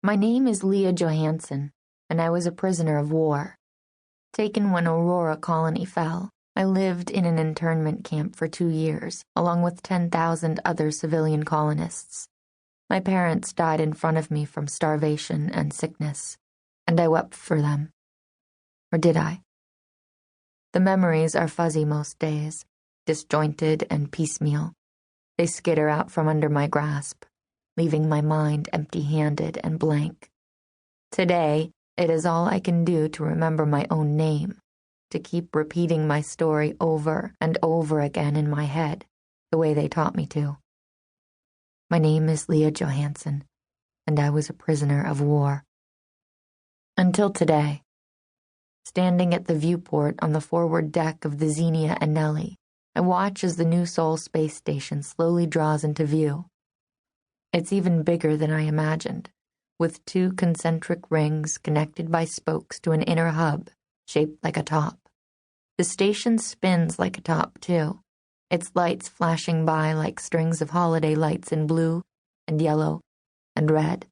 My name is Lia Johansen, and I was a prisoner of war. Taken when Aurora Colony fell, I lived in an internment camp for 2 years, along with 10,000 other civilian colonists. My parents died in front of me from starvation and sickness, and I wept for them. Or did I? The memories are fuzzy most days, disjointed and piecemeal. They skitter out from under my grasp, leaving my mind empty-handed and blank. Today, it is all I can do to remember my own name, to keep repeating my story over and over again in my head, the way they taught me to. My name is Lia Johansen, and I was a prisoner of war. Until today, standing at the viewport on the forward deck of the Xenia and Nellie, I watch as the New Sol space station slowly draws into view. It's even bigger than I imagined, with 2 concentric rings connected by spokes to an inner hub shaped like a top. The station spins like a top, too, its lights flashing by like strings of holiday lights in blue and yellow and red.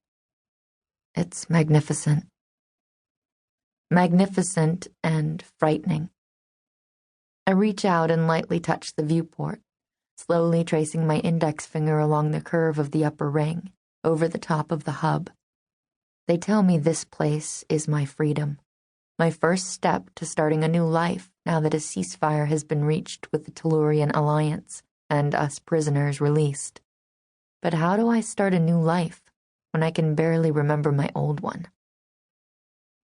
It's magnificent. Magnificent and frightening. I reach out and lightly touch the viewport, slowly tracing my index finger along the curve of the upper ring, over the top of the hub. They tell me this place is my freedom, my first step to starting a new life now that a ceasefire has been reached with the Tellurian Alliance and us prisoners released. But how do I start a new life when I can barely remember my old one?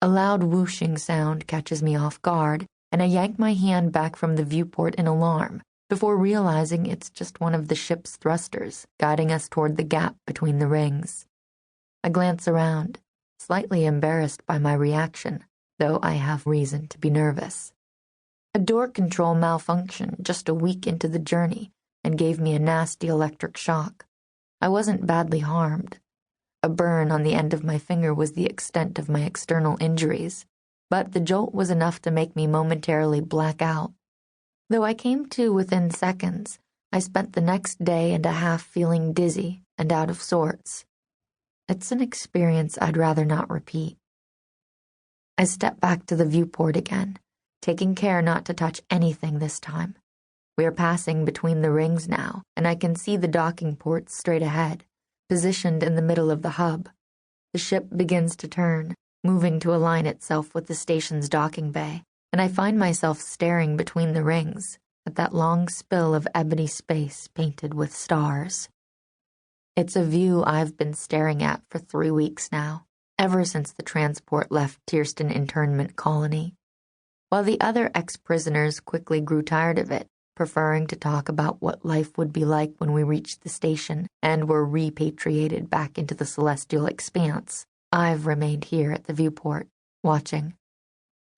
A loud whooshing sound catches me off guard, and I yank my hand back from the viewport in alarm, before realizing it's just one of the ship's thrusters guiding us toward the gap between the rings. I glance around, slightly embarrassed by my reaction, though I have reason to be nervous. A door control malfunctioned just a week into the journey and gave me a nasty electric shock. I wasn't badly harmed. A burn on the end of my finger was the extent of my external injuries, but the jolt was enough to make me momentarily black out. Though I came to within seconds, I spent the next day and a half feeling dizzy and out of sorts. It's an experience I'd rather not repeat. I step back to the viewport again, taking care not to touch anything this time. We are passing between the rings now, and I can see the docking ports straight ahead, positioned in the middle of the hub. The ship begins to turn, moving to align itself with the station's docking bay, and I find myself staring between the rings at that long spill of ebony space painted with stars. It's a view I've been staring at for 3 weeks now, ever since the transport left Tiersten Internment Colony. While the other ex-prisoners quickly grew tired of it, preferring to talk about what life would be like when we reached the station and were repatriated back into the celestial expanse, I've remained here at the viewport, watching.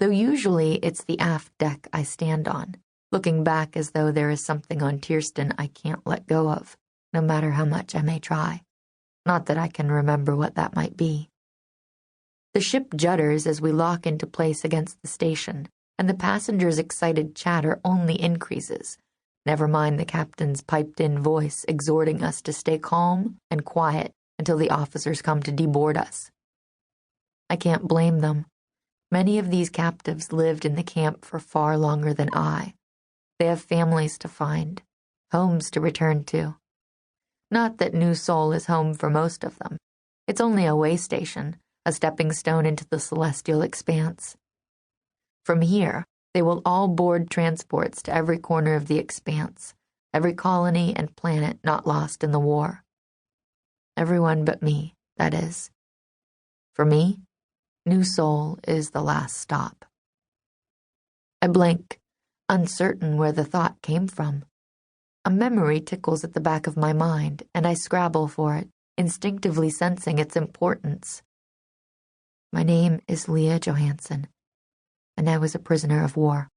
Though usually it's the aft deck I stand on, looking back as though there is something on Tiersten I can't let go of, no matter how much I may try. Not that I can remember what that might be. The ship judders as we lock into place against the station, and the passengers' excited chatter only increases, never mind the captain's piped-in voice exhorting us to stay calm and quiet until the officers come to deboard us. I can't blame them. Many of these captives lived in the camp for far longer than I. They have families to find, homes to return to. Not that New Sol is home for most of them. It's only a way station, a stepping stone into the celestial expanse. From here, they will all board transports to every corner of the expanse, every colony and planet not lost in the war. Everyone but me, that is. For me, New Sol is the last stop. I blink, uncertain where the thought came from. A memory tickles at the back of my mind, and I scrabble for it, instinctively sensing its importance. My name is Lia Johansen, and I was a prisoner of war.